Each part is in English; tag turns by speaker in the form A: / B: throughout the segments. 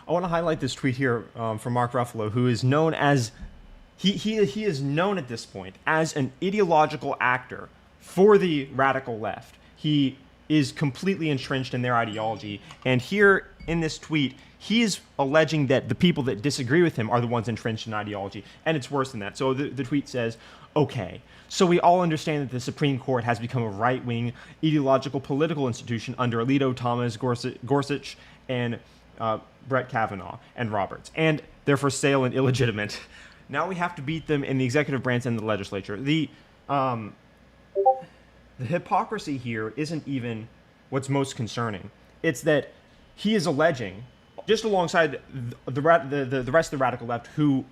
A: I want to highlight this tweet here from Mark Ruffalo, who is known as he is known at this point as an ideological actor for the radical left. He is completely entrenched in their ideology, and here in this tweet, he is alleging that the people that disagree with him are the ones entrenched in ideology, and it's worse than that. So the tweet says, okay, so we all understand that the Supreme Court has become a right-wing ideological political institution under Alito, Thomas, Gorsuch, and Brett Kavanaugh and Roberts, and they're for sale and illegitimate. Now we have to beat them in the executive branch and the legislature. The hypocrisy here isn't even what's most concerning. It's that he is alleging, just alongside the rest of the radical left who've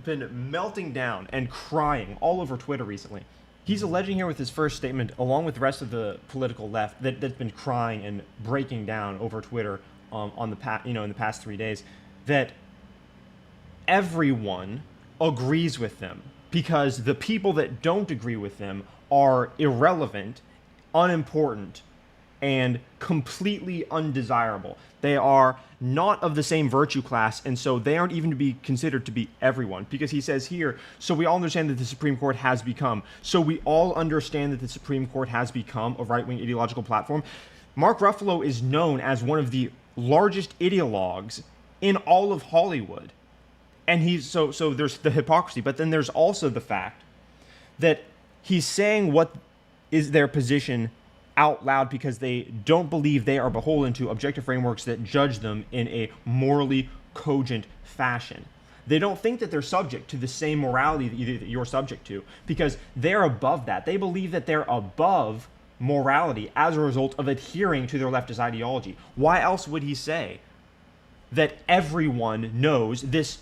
A: been melting down and crying all over Twitter recently. He's alleging here with his first statement, along with the rest of the political left that's been crying and breaking down over Twitter in the past 3 days, that everyone agrees with them because the people that don't agree with them are irrelevant, unimportant, and completely undesirable. They are not of the same virtue class, and so they aren't even to be considered to be everyone. Because he says here, so we all understand that the Supreme Court has become. So we all understand that the Supreme Court has become a right-wing ideological platform. Mark Ruffalo is known as one of the largest ideologues in all of Hollywood. And he's so there's the hypocrisy, but then there's also the fact that he's saying what is their position out loud because they don't believe they are beholden to objective frameworks that judge them in a morally cogent fashion. They don't think that they're subject to the same morality that you're subject to because they're above that. They believe that they're above morality as a result of adhering to their leftist ideology. Why else would he say that everyone knows this,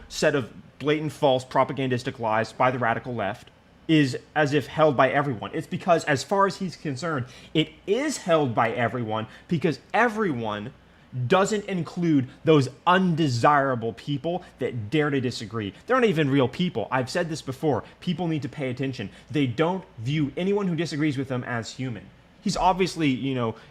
A: set of blatant false propagandistic lies by the radical left is as if held by everyone? It's because, as far as he's concerned, it is held by everyone because everyone doesn't include those undesirable people that dare to disagree. They're not even real people. I've said this before. People need to pay attention. They don't view anyone who disagrees with them as human. He's obviously,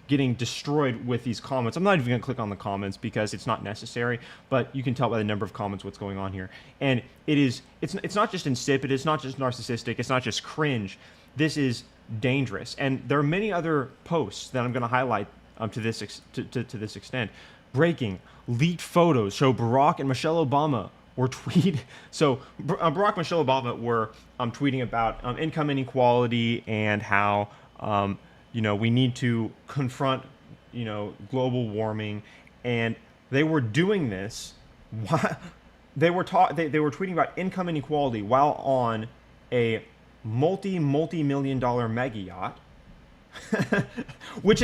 A: getting destroyed with these comments. I'm not even going to click on the comments because it's not necessary, but you can tell by the number of comments what's going on here. And it's not just insipid, it's not just narcissistic, it's not just cringe. This is dangerous. And there are many other posts that I'm going to highlight to this extent. Breaking, leaked photos show Barack and Michelle Obama were Barack and Michelle Obama were tweeting about income inequality and how we need to confront, global warming, and they were doing this. They were tweeting about income inequality while on a multi-million-dollar mega yacht, which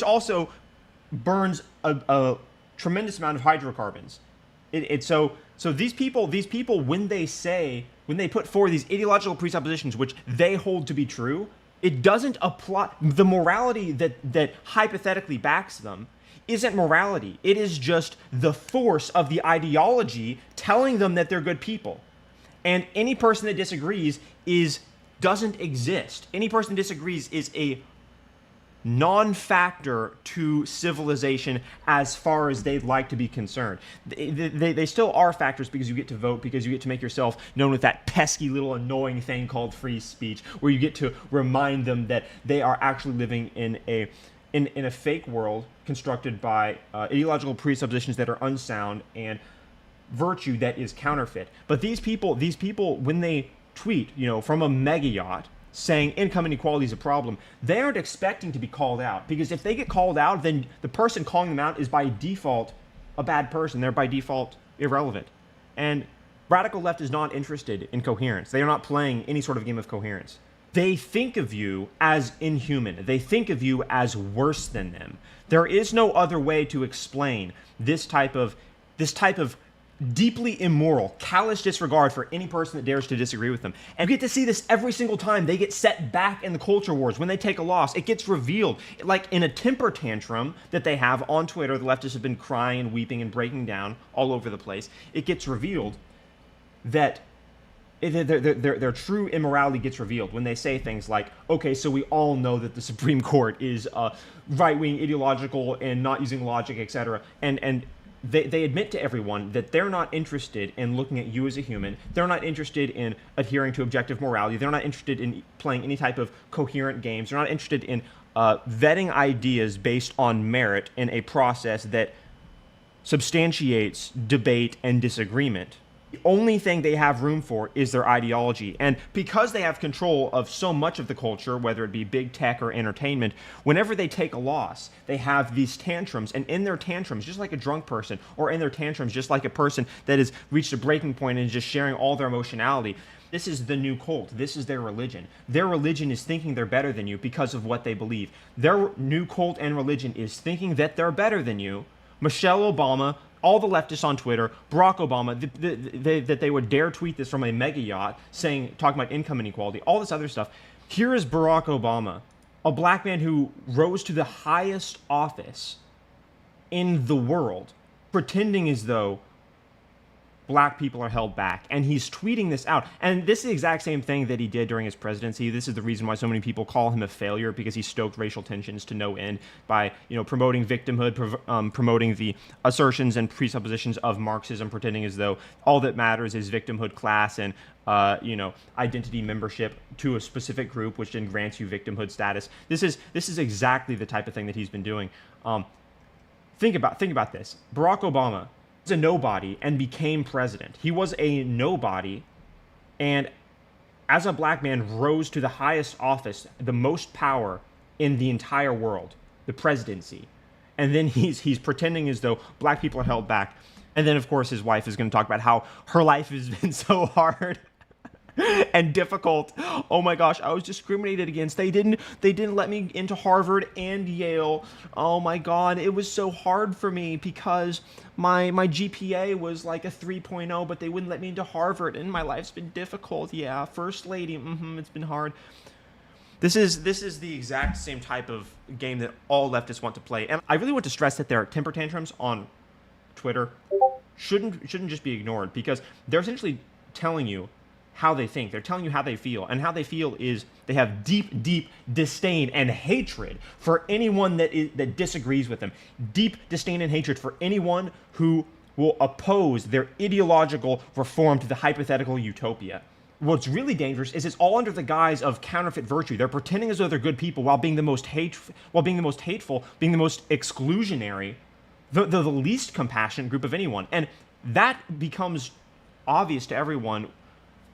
A: also burns a tremendous amount of hydrocarbons. So these people when they put forward these ideological presuppositions which they hold to be true, it doesn't apply. The morality that hypothetically backs them isn't morality. It is just the force of the ideology telling them that they're good people. And any person that disagrees doesn't exist. Any person that disagrees is a non-factor to civilization as far as they'd like to be concerned. They still are factors because you get to vote, because you get to make yourself known with that pesky little annoying thing called free speech, where you get to remind them that they are actually living in a fake world constructed by ideological presuppositions that are unsound and virtue that is counterfeit. But these people, when they tweet, from a mega yacht, saying income inequality is a problem, they aren't expecting to be called out, because if they get called out, then the person calling them out is by default a bad person. They're by default irrelevant. And radical left is not interested in coherence. They are not playing any sort of game of coherence. They think of you as inhuman. They think of you as worse than them. There is no other way to explain this type of deeply immoral, callous disregard for any person that dares to disagree with them. And you get to see this every single time they get set back in the culture wars. When they take a loss, it gets revealed. Like in a temper tantrum that they have on Twitter, the leftists have been crying and weeping and breaking down all over the place. It gets revealed that their true immorality gets revealed when they say things like, okay, so we all know that the Supreme Court is right-wing, ideological, and not using logic, etc. And they admit to everyone that they're not interested in looking at you as a human. They're not interested in adhering to objective morality. They're not interested in playing any type of coherent games. They're not interested in vetting ideas based on merit in a process that substantiates debate and disagreement. The only thing they have room for is their ideology. And because they have control of so much of the culture, whether it be big tech or entertainment, whenever they take a loss, they have these tantrums. And in their tantrums, just like a drunk person, or in their tantrums, just like a person that has reached a breaking point and is just sharing all their emotionality, this is the new cult. This is their religion. Their religion is thinking they're better than you because of what they believe. Their new cult and religion is thinking that they're better than you. Michelle Obama, all the leftists on Twitter, Barack Obama, that they would dare tweet this from a mega yacht talking about income inequality, all this other stuff. Here is Barack Obama, a black man who rose to the highest office in the world, pretending as though black people are held back. And he's tweeting this out. And this is the exact same thing that he did during his presidency. This is the reason why so many people call him a failure, because he stoked racial tensions to no end by, promoting victimhood, promoting the assertions and presuppositions of Marxism, pretending as though all that matters is victimhood class and identity membership to a specific group, which then grants you victimhood status. This is exactly the type of thing that he's been doing. Think about this. Barack Obama was a nobody and became president. He was a nobody, and as a black man rose to the highest office, the most power in the entire world, the presidency. And then he's pretending as though black people are held back. And then, of course, his wife is going to talk about how her life has been so hard and difficult. Oh my gosh, I was discriminated against. They didn't let me into Harvard and Yale. Oh my God, it was so hard for me because my GPA was like a 3.0, but they wouldn't let me into Harvard, and my life's been difficult. Yeah, first lady, it's been hard. This is the exact same type of game that all leftists want to play. And I really want to stress that their temper tantrums on Twitter shouldn't just be ignored, because they're essentially telling you how they think. They're telling you how they feel. And how they feel is they have deep, deep disdain and hatred for anyone that disagrees with them. Deep disdain and hatred for anyone who will oppose their ideological reform to the hypothetical utopia. What's really dangerous is it's all under the guise of counterfeit virtue. They're pretending as though they're good people while being the most hateful, being the most exclusionary, the least compassionate group of anyone. And that becomes obvious to everyone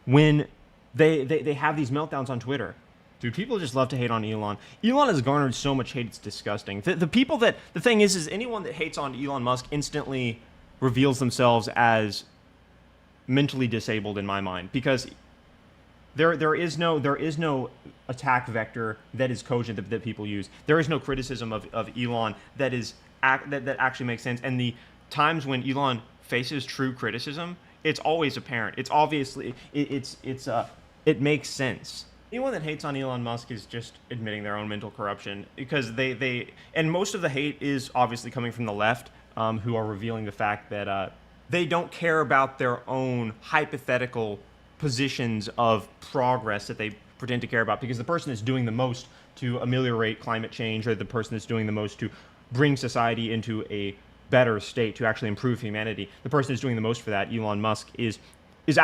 A: when they have these meltdowns on Twitter. Dude, people just love to hate on Elon. Elon has garnered so much hate, it's disgusting. The thing is anyone that hates on Elon Musk instantly reveals themselves as mentally disabled in my mind, because there is no attack vector that is cogent that people use. There is no criticism of Elon that actually makes sense. And the times when Elon faces true criticism, it's always apparent. It's obviously it makes sense. Anyone that hates on Elon Musk is just admitting their own mental corruption, because and most of the hate is obviously coming from the left, who are revealing the fact that they don't care about their own hypothetical positions of progress that they pretend to care about, because the person that's doing the most to ameliorate climate change, or the person that's doing the most to bring society into a better state, to actually improve humanity, the person who's doing the most for that, Elon Musk, who's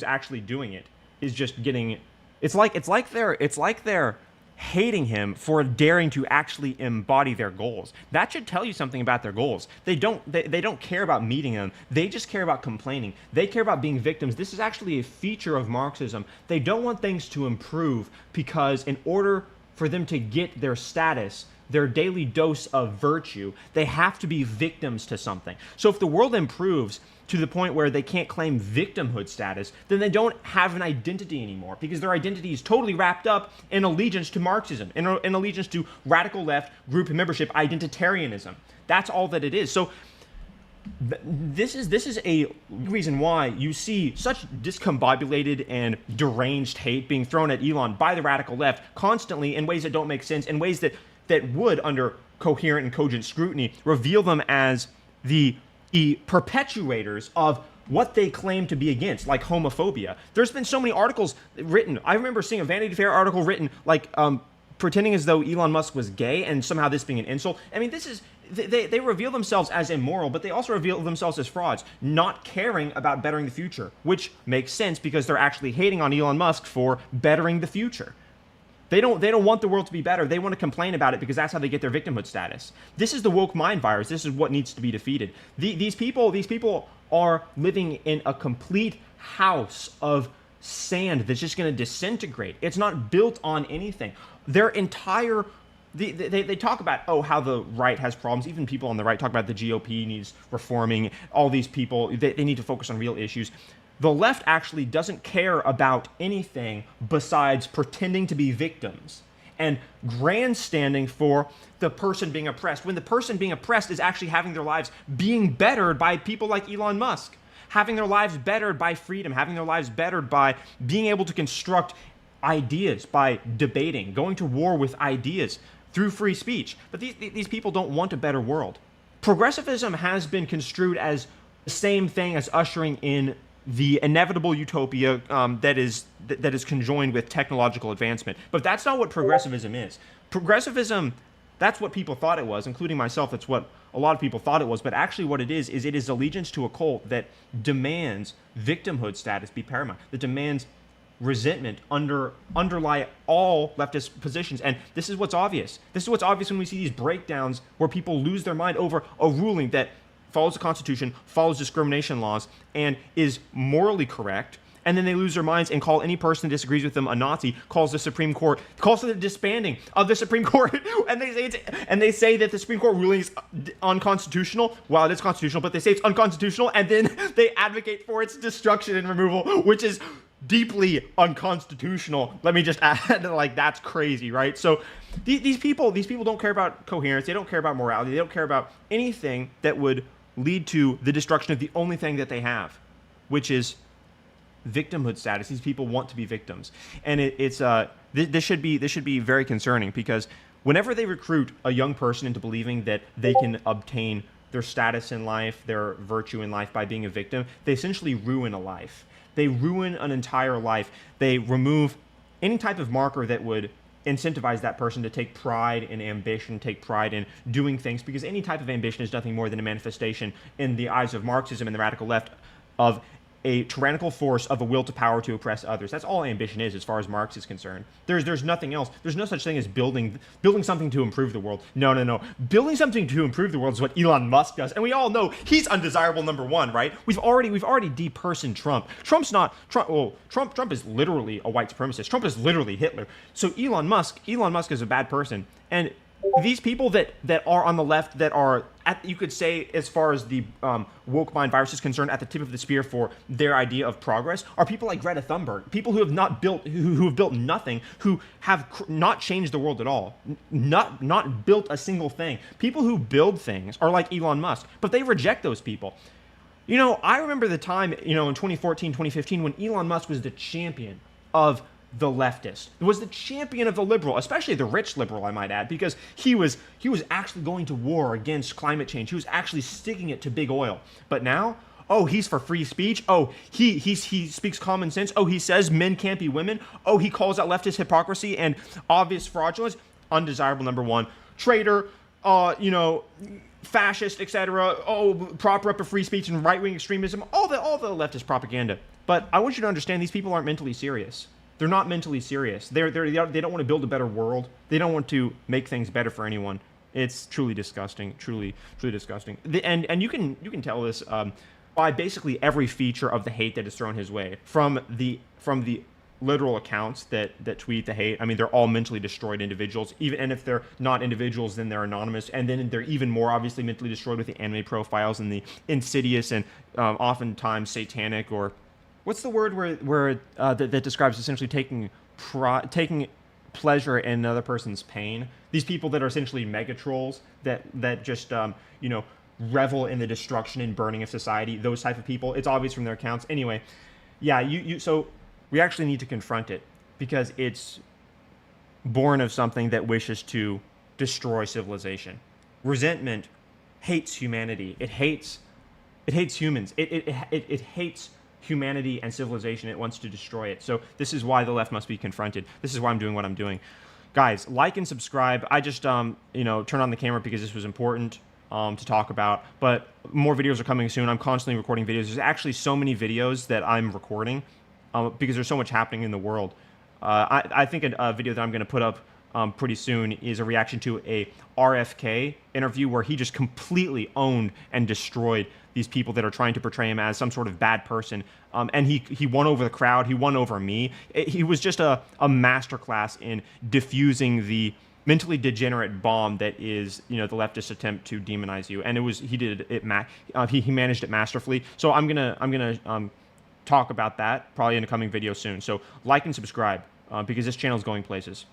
A: actually doing it, is just getting. It's like they're hating him for daring to actually embody their goals. That should tell you something about their goals. They don't care about meeting them. They just care about complaining. They care about being victims. This is actually a feature of Marxism. They don't want things to improve, because in order for them to get their status, their daily dose of virtue, they have to be victims to something. So if the world improves to the point where they can't claim victimhood status, then they don't have an identity anymore, because their identity is totally wrapped up in allegiance to Marxism, in allegiance to radical left group membership, identitarianism. That's all that it is. So this is a reason why you see such discombobulated and deranged hate being thrown at Elon by the radical left constantly, in ways that don't make sense, in ways that would, under coherent and cogent scrutiny, reveal them as the perpetuators of what they claim to be against, like homophobia. There's been so many articles written. I remember seeing a Vanity Fair article written, like, pretending as though Elon Musk was gay, and somehow this being an insult. I mean, this they reveal themselves as immoral, but they also reveal themselves as frauds, not caring about bettering the future, which makes sense because they're actually hating on Elon Musk for bettering the future. They don't want the world to be better. They want to complain about it because that's how they get their victimhood status. This is the woke mind virus. This is what needs to be defeated. These people are living in a complete house of sand that's just going to disintegrate. It's not built on anything. Their entire they talk about, oh, how the right has problems. Even people on the right talk about the GOP needs reforming. All these people, they need to focus on real issues. The left actually doesn't care about anything besides pretending to be victims and grandstanding for the person being oppressed, when the person being oppressed is actually having their lives being bettered by people like Elon Musk, having their lives bettered by freedom, having their lives bettered by being able to construct ideas, by debating, going to war with ideas through free speech. But these people don't want a better world. Progressivism has been construed as the same thing as ushering in the inevitable utopia that is conjoined with technological advancement. But that's not what progressivism is. Progressivism, that's what people thought it was, including myself. That's what a lot of people thought it was. But actually what it is allegiance to a cult that demands victimhood status be paramount, that demands resentment underlie all leftist positions. And this is what's obvious. This is what's obvious when we see these breakdowns where people lose their mind over a ruling that follows the Constitution, follows discrimination laws, and is morally correct, and then they lose their minds and call any person that disagrees with them a Nazi, calls the Supreme Court, calls for the disbanding of the Supreme Court, and they say that the Supreme Court ruling is unconstitutional. Well, it is constitutional, but they say it's unconstitutional, and then they advocate for its destruction and removal, which is deeply unconstitutional. Let me just add, like, that's crazy, right? So these people don't care about coherence. They don't care about morality. They don't care about anything that would lead to the destruction of the only thing that they have, which is victimhood status. These people want to be victims, and this should be very concerning, because whenever they recruit a young person into believing that they can obtain their status in life, their virtue in life by being a victim, they essentially ruin a life. They ruin an entire life. They remove any type of marker that would incentivize that person to take pride in ambition, take pride in doing things, because any type of ambition is nothing more than a manifestation in the eyes of Marxism and the radical left of a tyrannical force of a will to power to oppress others. That's all ambition is, as far as Marx is concerned. There's nothing else. There's no such thing as building something to improve the world. No. Building something to improve the world is what Elon Musk does, and we all know he's undesirable number one, right? We've already depersoned Trump. Trump is literally a white supremacist. Trump is literally Hitler. So Elon Musk is a bad person, and these people that are on the left, that are you could say, as far as the woke mind virus is concerned, at the tip of the spear for their idea of progress, are people like Greta Thunberg, people who have built nothing, who have not changed the world at all, not built a single thing. People who build things are like Elon Musk, but they reject those people. I remember the time, in 2014, 2015, when Elon Musk was the champion of the leftist. It was the champion of the liberal, especially the rich liberal, I might add, because he was actually going to war against climate change. He was actually sticking it to big oil. But now, oh, he's for free speech. Oh, he speaks common sense. Oh, he says men can't be women. Oh, he calls out leftist hypocrisy and obvious fraudulence. Undesirable number one. Traitor, fascist, etc. Oh, proper up of free speech and right-wing extremism. All the leftist propaganda. But I want you to understand, these people aren't mentally serious. They're not mentally serious. They don't want to build a better world. They don't want to make things better for anyone. It's truly disgusting, truly disgusting. And you can tell this by basically every feature of the hate that is thrown his way. From the literal accounts that tweet the hate. I mean, they're all mentally destroyed individuals. And if they're not individuals, then they're anonymous. And then they're even more obviously mentally destroyed with the anime profiles and the insidious and oftentimes satanic, or what's the word where that describes essentially taking pleasure in another person's pain? These people that are essentially mega trolls that just revel in the destruction and burning of society. Those type of people. It's obvious from their accounts. Anyway, yeah. So we actually need to confront it, because it's born of something that wishes to destroy civilization. Resentment hates humanity. It hates humans. It hates humanity and civilization. It wants to destroy it. So this is why the left must be confronted. This is why I'm doing what I'm doing. Guys, like and subscribe. I just turned on the camera because this was important. to talk about. But more videos are coming soon. I'm constantly recording videos. There's actually so many videos that I'm recording because there's so much happening in the world. I think a video that I'm going to put up pretty soon is a reaction to a RFK interview where he just completely owned and destroyed these people that are trying to portray him as some sort of bad person. And he won over the crowd. He won over me. He was just a masterclass in diffusing the mentally degenerate bomb that is, the leftist attempt to demonize you. And he managed it masterfully. So I'm gonna talk about that probably in a coming video soon. So like and subscribe because this channel is going places.